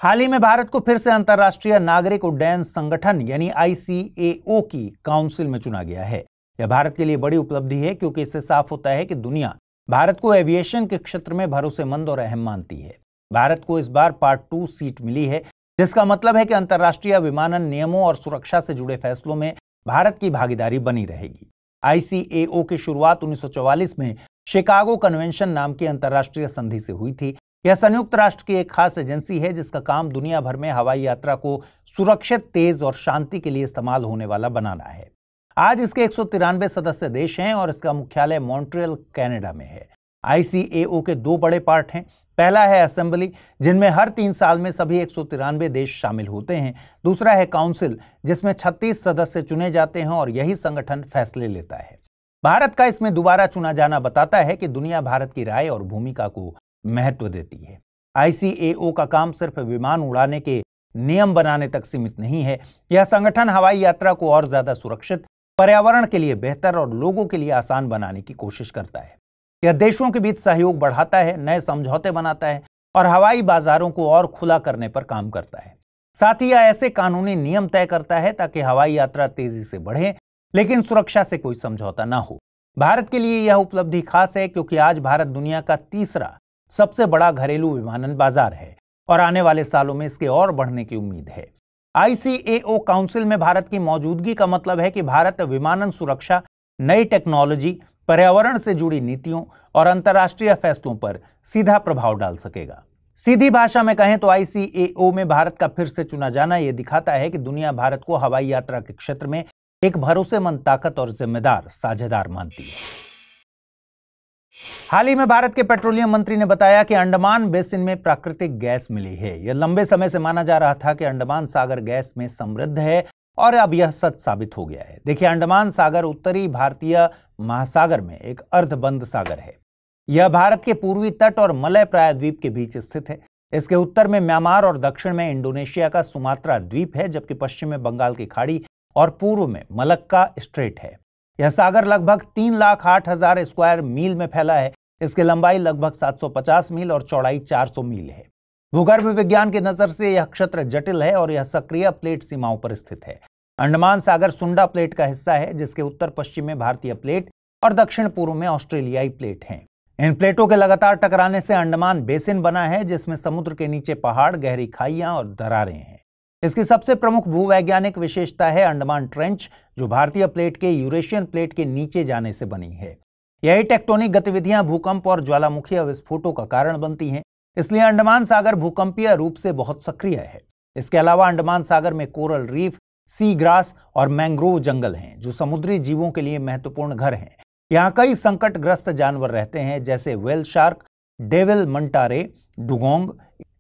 हाल ही में भारत को फिर से अंतर्राष्ट्रीय नागरिक उड्डयन संगठन यानी ICAO की काउंसिल में चुना गया है। यह भारत के लिए बड़ी उपलब्धि है, क्योंकि इससे साफ होता है कि दुनिया भारत को एविएशन के क्षेत्र में भरोसेमंद और अहम मानती है। भारत को इस बार पार्ट 2 सीट मिली है, जिसका मतलब है कि अंतर्राष्ट्रीय विमानन नियमों और सुरक्षा से जुड़े फैसलों में भारत की भागीदारी बनी रहेगी। ICAO की शुरुआत 1944 में शिकागो कन्वेंशन नाम की अंतर्राष्ट्रीय संधि से हुई थी। यह संयुक्त राष्ट्र की एक खास एजेंसी है जिसका काम दुनिया भर में हवाई यात्रा को सुरक्षित, तेज और शांति के लिए इस्तेमाल होने वाला बनाना है। आज इसके 193 सदस्य देश हैं और इसका मुख्यालय मॉन्ट्रियल, कनाडा में है। ICAO के 2 बड़े पार्ट हैं। पहला है असेंबली, जिनमें हर 3 साल में सभी 193 देश शामिल होते हैं। दूसरा है काउंसिल, जिसमें 36 सदस्य चुने जाते हैं और यही संगठन फैसले लेता है। भारत का इसमें दोबारा चुना जाना बताता है कि दुनिया भारत की राय और भूमिका को महत्व देती है। ICAO का काम सिर्फ विमान उड़ाने के नियम बनाने तक सीमित नहीं है। यह संगठन हवाई यात्रा को और ज्यादा सुरक्षित, पर्यावरण के लिए बेहतर और लोगों के लिए आसान बनाने की कोशिश करता है। यह देशों के बीच सहयोग बढ़ाता है, नए समझौते बनाता है और हवाई बाजारों को और खुला करने पर काम करता है। साथ ही यह ऐसे कानूनी नियम तय करता है ताकि हवाई यात्रा तेजी से बढ़े, लेकिन सुरक्षा से कोई समझौता ना हो। भारत के लिए यह उपलब्धि खास है, क्योंकि आज भारत दुनिया का तीसरा सबसे बड़ा घरेलू विमानन बाजार है और आने वाले सालों में इसके और बढ़ने की उम्मीद है। ICAO काउंसिल में भारत की मौजूदगी का मतलब है कि भारत विमानन सुरक्षा, नई टेक्नोलॉजी, पर्यावरण से जुड़ी नीतियों और अंतर्राष्ट्रीय फैसलों पर सीधा प्रभाव डाल सकेगा। सीधी भाषा में कहें तो ICAO में भारत का फिर से चुना जाना यह दिखाता है कि दुनिया भारत को हवाई यात्रा के क्षेत्र में एक भरोसेमंद ताकत और जिम्मेदार साझेदार मानती है। हाल ही में भारत के पेट्रोलियम मंत्री ने बताया कि अंडमान बेसिन में प्राकृतिक गैस मिली है। यह लंबे समय से माना जा रहा था कि अंडमान सागर गैस में समृद्ध है और अब यह सच साबित हो गया है। देखिए, अंडमान सागर उत्तरी भारतीय महासागर में एक अर्धबंद सागर है। यह भारत के पूर्वी तट और मलय प्रायद्वीप के बीच स्थित है। इसके उत्तर में म्यांमार और दक्षिण में इंडोनेशिया का सुमात्रा द्वीप है, जबकि पश्चिम में बंगाल की खाड़ी और पूर्व में मलक्का स्ट्रेट है। यह सागर लगभग 3,08,000 स्क्वायर मील में फैला है। इसकी लंबाई लगभग 750 मील और चौड़ाई 400 मील है। भूगर्भ विज्ञान की नजर से यह क्षेत्र जटिल है और यह सक्रिय प्लेट सीमाओं पर स्थित है। अंडमान सागर सुंडा प्लेट का हिस्सा है, जिसके उत्तर पश्चिम में भारतीय प्लेट और दक्षिण पूर्व में ऑस्ट्रेलियाई प्लेट हैं। इन प्लेटों के लगातार टकराने से अंडमान बेसिन बना है, जिसमें समुद्र के नीचे पहाड़, गहरी खाइयां और दरारें हैं। इसकी सबसे प्रमुख भूवैज्ञानिक विशेषता है अंडमान ट्रेंच, जो भारतीय प्लेट के यूरेशियन प्लेट के नीचे जाने से बनी है। यही टेक्टोनिक गतिविधियां भूकंप और ज्वालामुखीय विस्फोटों का कारण बनती हैं, इसलिए अंडमान सागर भूकंपीय रूप से बहुत सक्रिय है। इसके अलावा अंडमान सागर में कोरल रीफ, सी ग्रास और मैंग्रोव जंगल हैं, जो समुद्री जीवों के लिए महत्वपूर्ण घर हैं। यहाँ कई संकटग्रस्त जानवर रहते हैं, जैसे whale shark, devil manta ray, dugong,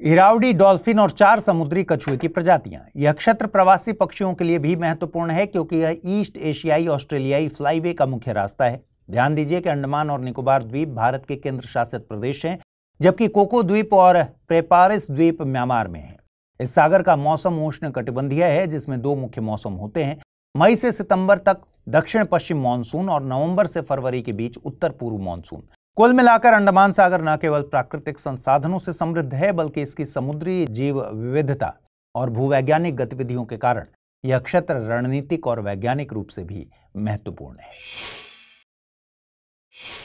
Irrawaddy dolphin और 4 समुद्री कछुए की प्रजातियां। यह क्षेत्र प्रवासी पक्षियों के लिए भी महत्वपूर्ण है, क्योंकि यह ईस्ट एशियाई ऑस्ट्रेलियाई फ्लाईवे का मुख्य रास्ता है। ध्यान दीजिए कि अंडमान और निकोबार द्वीप भारत के केंद्र शासित प्रदेश हैं, जबकि कोको द्वीप और प्रेपारिस द्वीप म्यांमार में है। इस सागर का मौसम उष्ण कटिबंधीय है, जिसमें 2 मुख्य मौसम होते हैं, मई से सितंबर तक दक्षिण पश्चिम मानसून और नवंबर से फरवरी के बीच उत्तर पूर्व मानसून। कुल मिलाकर अंडमान सागर न केवल प्राकृतिक संसाधनों से समृद्ध है, बल्कि इसकी समुद्री जीव विविधता और भूवैज्ञानिक गतिविधियों के कारण यह क्षेत्र रणनीतिक और वैज्ञानिक रूप से भी महत्वपूर्ण है।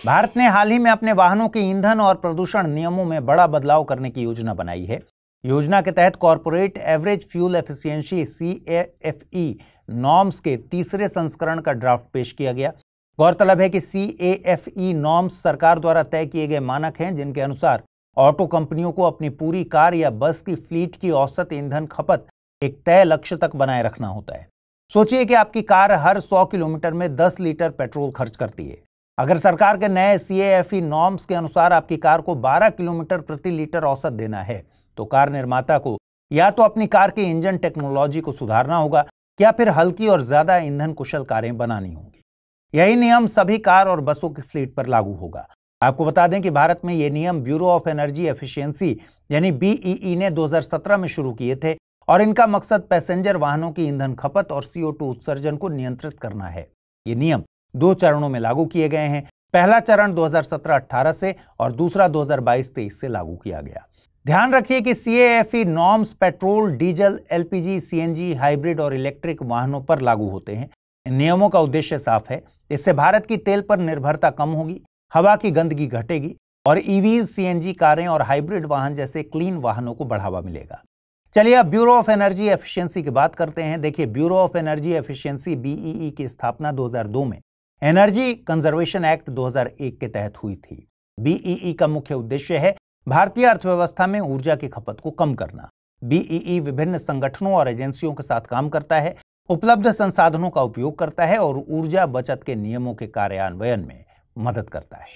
भारत ने हाल ही में अपने वाहनों के ईंधन और प्रदूषण नियमों में बड़ा बदलाव करने की योजना बनाई है। योजना के तहत corporate average fuel efficiency CAFE norms के तीसरे संस्करण का ड्राफ्ट पेश किया गया। गौरतलब है कि CAFE नॉर्म्स सरकार द्वारा तय किए गए मानक हैं, जिनके अनुसार ऑटो कंपनियों को अपनी पूरी कार या बस की फ्लीट की औसत ईंधन खपत एक तय लक्ष्य तक बनाए रखना होता है। सोचिए कि आपकी कार हर 100 किलोमीटर में 10 लीटर पेट्रोल खर्च करती है। अगर सरकार के नए CAFE नॉर्म्स के अनुसार आपकी कार को 12 किलोमीटर प्रति लीटर औसत देना है, तो कार निर्माता को या तो अपनी कार की इंजन टेक्नोलॉजी को सुधारना होगा या फिर हल्की और ज्यादा ईंधन कुशल कारें बनानी होंगी। यही नियम सभी कार और बसों की फ्लीट पर लागू होगा। आपको बता दें कि भारत में ये नियम ब्यूरो ऑफ एनर्जी एफिशिएंसी यानी BEE ने 2017 में शुरू किए थे और इनका मकसद पैसेंजर वाहनों की ईंधन खपत और CO2 उत्सर्जन को नियंत्रित करना है। ये नियम 2 चरणों में लागू किए गए हैं। पहला चरण 2017-18 से और दूसरा 2022-23 से लागू किया गया। ध्यान रखिए कि CAFE norms petrol, diesel, LPG, CNG, hybrid और इलेक्ट्रिक वाहनों पर लागू होते हैं। इन नियमों का उद्देश्य साफ है। इससे भारत की तेल पर निर्भरता कम होगी, हवा की गंदगी घटेगी और EVs, CNG कारें और हाइब्रिड वाहन जैसे क्लीन वाहनों को बढ़ावा मिलेगा। चलिए अब ब्यूरो ऑफ एनर्जी एफिशिएंसी की बात करते हैं। देखिए, bureau of energy efficiency BEE की स्थापना 2002 में एनर्जी कंजर्वेशन एक्ट 2001 के तहत हुई थी। BEE का मुख्य उद्देश्य है भारतीय अर्थव्यवस्था में ऊर्जा की खपत को कम करना। BEE विभिन्न संगठनों और एजेंसियों के साथ काम करता है, उपलब्ध संसाधनों का उपयोग करता है और ऊर्जा बचत के नियमों के कार्यान्वयन में मदद करता है।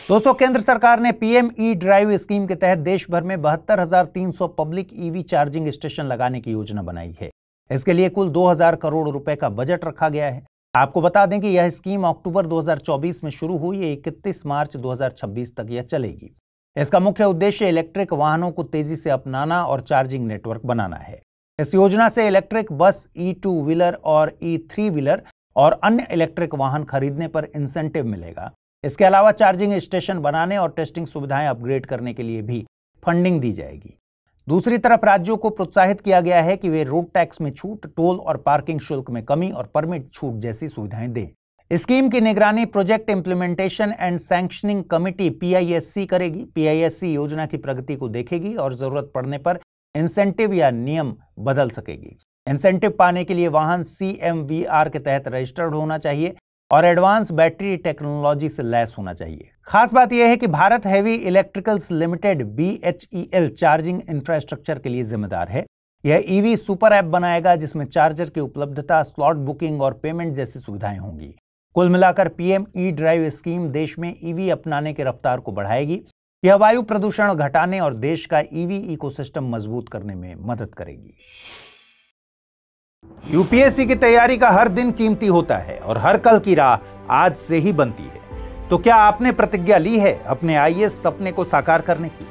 दोस्तों, केंद्र सरकार ने PM E-ड्राइव स्कीम के तहत देश भर में 72,300 पब्लिक EV चार्जिंग स्टेशन लगाने की योजना बनाई है। इसके लिए कुल 2,000 करोड़ रुपए का बजट रखा गया है। आपको बता दें कि यह स्कीम अक्टूबर 2024 में शुरू हुई, 31 मार्च 2026 तक यह चलेगी। इसका मुख्य उद्देश्य इलेक्ट्रिक वाहनों को तेजी से अपनाना और चार्जिंग नेटवर्क बनाना है। इस योजना से इलेक्ट्रिक बस, E2 व्हीलर और E3 व्हीलर और अन्य इलेक्ट्रिक वाहन खरीदने पर इंसेंटिव मिलेगा। इसके अलावा चार्जिंग स्टेशन बनाने और टेस्टिंग सुविधाएं अपग्रेड करने के लिए भी फंडिंग दी जाएगी। दूसरी तरफ राज्यों को प्रोत्साहित किया गया है कि वे रोड टैक्स में छूट, टोल और पार्किंग शुल्क में कमी और परमिट छूट जैसी सुविधाएं दें। स्कीम की निगरानी project implementation and sanctioning committee PISC करेगी। PISC योजना की प्रगति को देखेगी और जरूरत पड़ने पर इंसेंटिव या नियम बदल सकेगी। इंसेंटिव पाने के लिए वाहन CMVR के तहत रजिस्टर्ड होना चाहिए और एडवांस बैटरी टेक्नोलॉजी से लैस होना चाहिए। खास बात यह है कि Bharat heavy electricals limited BHEL charging infrastructure के लिए जिम्मेदार है। यह ईवी सुपर ऐप बनाएगा जिसमें चार्जर की उपलब्धता, स्लॉट बुकिंग और पेमेंट जैसी सुविधाएं होंगी। कुल मिलाकर PM E-ड्राइव स्कीम देश में ईवी अपनाने की रफ्तार को बढ़ाएगी। यह वायु प्रदूषण घटाने और देश का ईवी इकोसिस्टम मजबूत करने में मदद करेगी। यूपीएससी की तैयारी का हर दिन कीमती होता है और हर कल की राह आज से ही बनती है। तो क्या आपने प्रतिज्ञा ली है अपने IAS सपने को साकार करने की?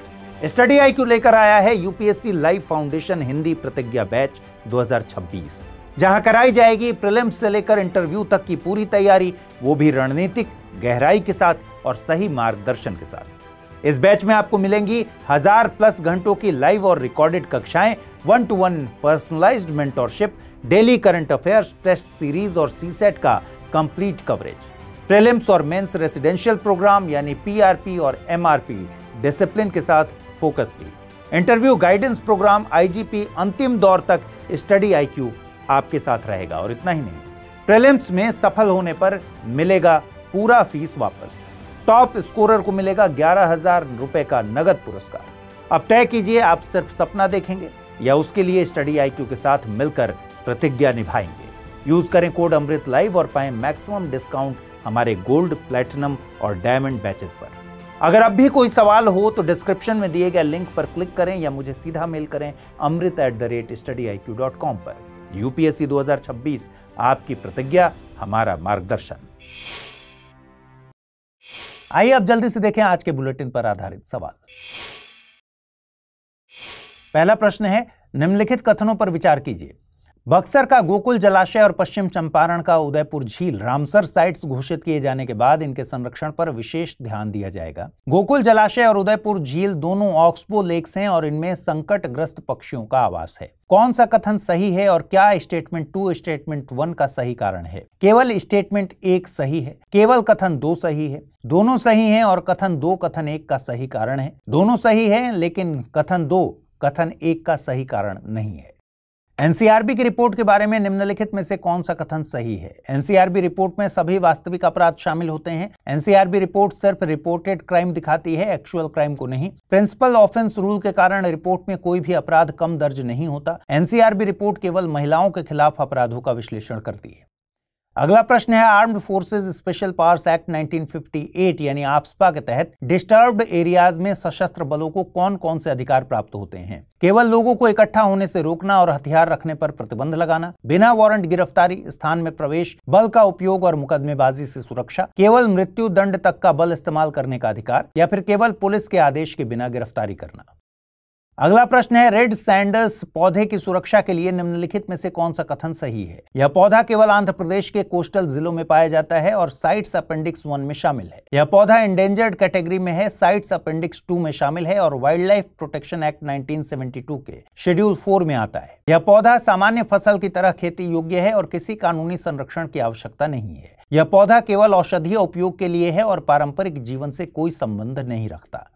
स्टडी IQ लेकर आया है यूपीएससी लाइव फाउंडेशन हिंदी प्रतिज्ञा बैच 2026, जहां कराई जाएगी प्रीलिम्स से लेकर इंटरव्यू तक की पूरी तैयारी, वो भी रणनीतिक गहराई के साथ और सही मार्गदर्शन के साथ। इस बैच में आपको मिलेंगी 1000+ घंटों की लाइव और रिकॉर्डेड कक्षाएं, 1-to-1 personalised mentorship, daily current affairs, test series और CSET का कंप्लीट कवरेज, प्रीलिम्स और मेंस रेसिडेंशियल प्रोग्राम यानी PRP और MRP डिसिप्लिन के साथ फोकस भी, इंटरव्यू गाइडेंस प्रोग्राम, IGP, अंतिम दौर तक स्टडी IQ आपके साथ रहेगा। और इतना ही नहीं, प्रीलिम्स में सफल होने पर मिलेगा पूरा फीस वापस। टॉप स्कोरर को मिलेगा 11,000 रुपए का नगद पुरस्कार। अब तय कीजिए, आप सिर्फ सपना देखेंगे या उसके लिए स्टडी IQ के साथ मिलकर प्रतिज्ञा निभाएंगे। यूज करें कोड अमृत लाइव और पाएं मैक्सिमम डिस्काउंट हमारे गोल्ड, प्लैटिनम और डायमंड बैचेस पर। अगर अब भी कोई सवाल हो तो डिस्क्रिप्शन में दिए गए लिंक पर क्लिक करें या मुझे सीधा मेल करें amrit@studiiq.com पर। यूपीएससी 2026, आपकी प्रतिज्ञा, हमारा मार्गदर्शन। आइए अब जल्दी से देखें आज के बुलेटिन पर आधारित सवाल। पहला प्रश्न है, निम्नलिखित कथनों पर विचार कीजिए। बक्सर का गोकुल जलाशय और पश्चिम चंपारण का उदयपुर झील रामसर साइट्स घोषित किए जाने के बाद इनके संरक्षण पर विशेष ध्यान दिया जाएगा। गोकुल जलाशय और उदयपुर झील दोनों ऑक्सबो लेक्स हैं और इनमें संकटग्रस्त पक्षियों का आवास है। कौन सा कथन सही है और क्या स्टेटमेंट 2 स्टेटमेंट 1 का सही कारण है? केवल स्टेटमेंट 1 सही है, केवल कथन 2 सही है, दोनों सही हैं और कथन 2 कथन 1 का सही कारण है। दोनों सही है लेकिन कथन 2 कथन 1 का सही कारण नहीं है। एनसीआरबी की रिपोर्ट के बारे में निम्नलिखित में से कौन सा कथन सही है? एनसीआरबी रिपोर्ट में सभी वास्तविक अपराध शामिल होते हैं। एनसीआरबी रिपोर्ट सिर्फ रिपोर्टेड क्राइम दिखाती है, एक्चुअल क्राइम को नहीं। प्रिंसिपल ऑफेंस रूल के कारण रिपोर्ट में कोई भी अपराध कम दर्ज नहीं होता। एनसीआरबी रिपोर्ट केवल महिलाओं के खिलाफ अपराधों का विश्लेषण करती है। अगला प्रश्न है, armed forces special powers act 1958 यानी AFSPA के तहत डिस्टर्ब्ड एरियाज में सशस्त्र बलों को कौन कौन से अधिकार प्राप्त होते हैं? केवल लोगों को इकट्ठा होने से रोकना और हथियार रखने पर प्रतिबंध लगाना, बिना वारंट गिरफ्तारी स्थान में प्रवेश, बल का उपयोग और मुकदमेबाजी से सुरक्षा, केवल मृत्यु दंड तक का बल इस्तेमाल करने का अधिकार, या फिर केवल पुलिस के आदेश के बिना गिरफ्तारी करना। अगला प्रश्न है, रेड सैंडर्स पौधे की सुरक्षा के लिए निम्नलिखित में से कौन सा कथन सही है? यह पौधा केवल आंध्र प्रदेश के कोस्टल जिलों में पाया जाता है और साइट्स अपेंडिक्स 1 में शामिल है। यह पौधा एंडेंजर्ड कैटेगरी में है, साइट्स अपेंडिक्स 2 में शामिल है और वाइल्ड लाइफ प्रोटेक्शन एक्ट 1972 के शेड्यूल 4 में आता है। यह पौधा सामान्य फसल की तरह खेती योग्य है और किसी कानूनी संरक्षण की आवश्यकता नहीं है। यह पौधा केवल औषधीय उपयोग के लिए है और पारंपरिक जीवन से कोई संबंध नहीं रखता।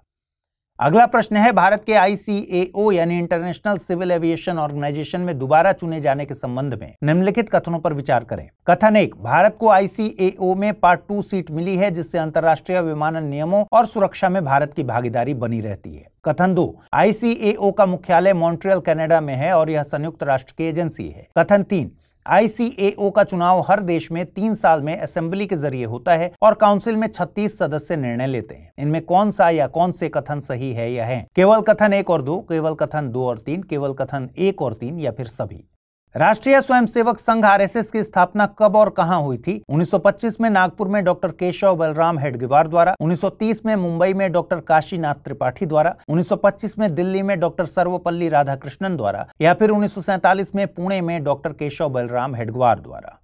अगला प्रश्न है, भारत के ICAO यानी इंटरनेशनल सिविल एविएशन ऑर्गेनाइजेशन में दोबारा चुने जाने के संबंध में निम्नलिखित कथनों पर विचार करें। कथन 1, भारत को ICAO में पार्ट 2 सीट मिली है जिससे अंतर्राष्ट्रीय विमानन नियमों और सुरक्षा में भारत की भागीदारी बनी रहती है। कथन 2, ICAO का मुख्यालय मॉन्ट्रियल कनाडा में है और यह संयुक्त राष्ट्र की एजेंसी है। कथन 3, ICAO का चुनाव हर देश में 3 साल में असेंबली के जरिए होता है और काउंसिल में 36 सदस्य निर्णय लेते हैं। इनमें कौन सा या कौन से कथन सही है या है? केवल कथन 1 और 2, केवल कथन 2 और 3, केवल कथन 1 और 3 या फिर सभी? राष्ट्रीय स्वयंसेवक संघ RSS की स्थापना कब और कहां हुई थी? 1925 में नागपुर में डॉक्टर केशव बलराम हेडगेवार द्वारा, 1930 में मुंबई में डॉक्टर काशीनाथ त्रिपाठी द्वारा, 1925 में दिल्ली में डॉक्टर सर्वपल्ली राधाकृष्णन द्वारा, या फिर 1947 में पुणे में डॉक्टर केशव बलराम हेडगेवार द्वारा।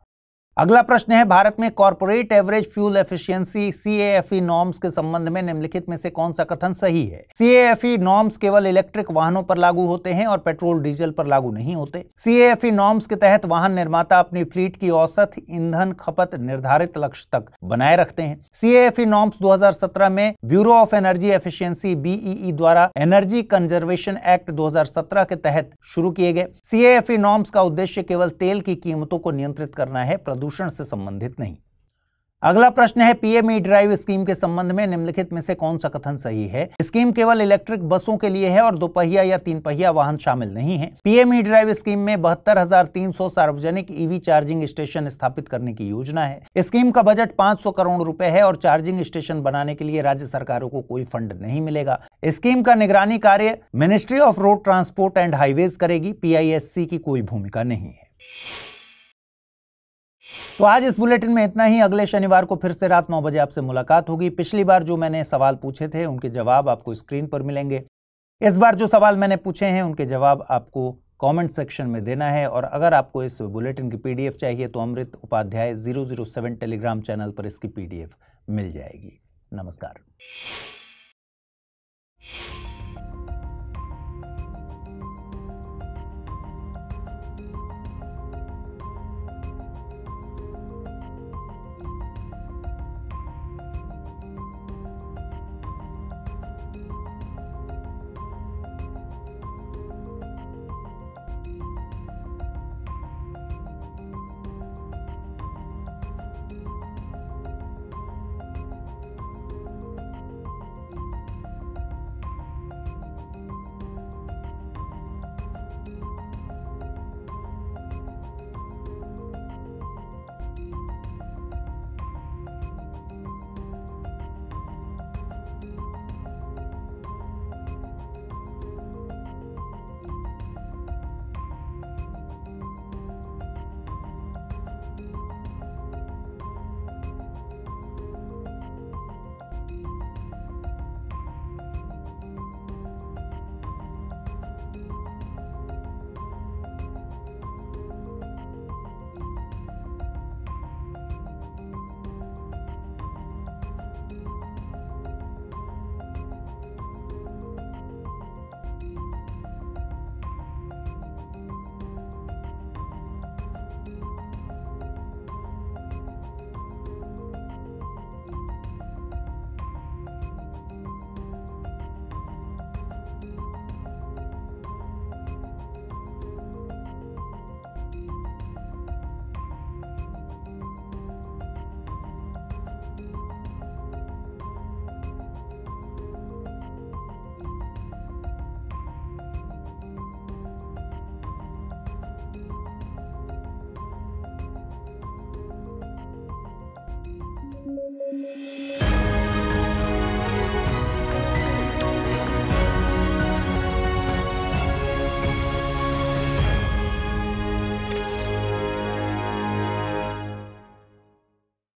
अगला प्रश्न है, भारत में corporate average fuel efficiency CAFE norms के संबंध में निम्नलिखित में से कौन सा कथन सही है? CAFE नॉर्म्स केवल इलेक्ट्रिक वाहनों पर लागू होते हैं और पेट्रोल डीजल पर लागू नहीं होते। CAFE नॉर्म्स के तहत वाहन निर्माता अपनी फ्लीट की औसत ईंधन खपत निर्धारित लक्ष्य तक बनाए रखते हैं। CAFE नॉर्म्स 2017 में bureau of energy efficiency BEE द्वारा एनर्जी कंजर्वेशन एक्ट 2017 के तहत शुरू किए गए। CAFE नॉर्म्स का उद्देश्य केवल तेल की कीमतों को नियंत्रित करना है, प्रदूषण से संबंधित नहीं। अगला प्रश्न है, पीएम ई ड्राइव स्कीम के संबंध में निम्नलिखित में से कौन सा कथन सही है? स्कीम केवल इलेक्ट्रिक बसों के लिए है और दोपहिया या तीन पहिया वाहन शामिल नहीं है। पीएम ई ड्राइव स्कीम में 72,300 सार्वजनिक ईवी चार्जिंग स्टेशन स्थापित करने की योजना है। स्कीम का बजट 500 करोड़ रुपए है और चार्जिंग स्टेशन बनाने के लिए राज्य सरकारों को कोई फंड नहीं मिलेगा। स्कीम का निगरानी कार्य ministry of road transport and highways करेगी। पीआईएससी की कोई भूमिका नहीं है। तो आज इस बुलेटिन में इतना ही। अगले शनिवार को फिर से रात 9 बजे आपसे मुलाकात होगी। पिछली बार जो मैंने सवाल पूछे थे उनके जवाब आपको स्क्रीन पर मिलेंगे। इस बार जो सवाल मैंने पूछे हैं उनके जवाब आपको कमेंट सेक्शन में देना है। और अगर आपको इस बुलेटिन की पीडीएफ चाहिए तो अमृत उपाध्याय 007 टेलीग्राम चैनल पर इसकी पीडीएफ मिल जाएगी। नमस्कार।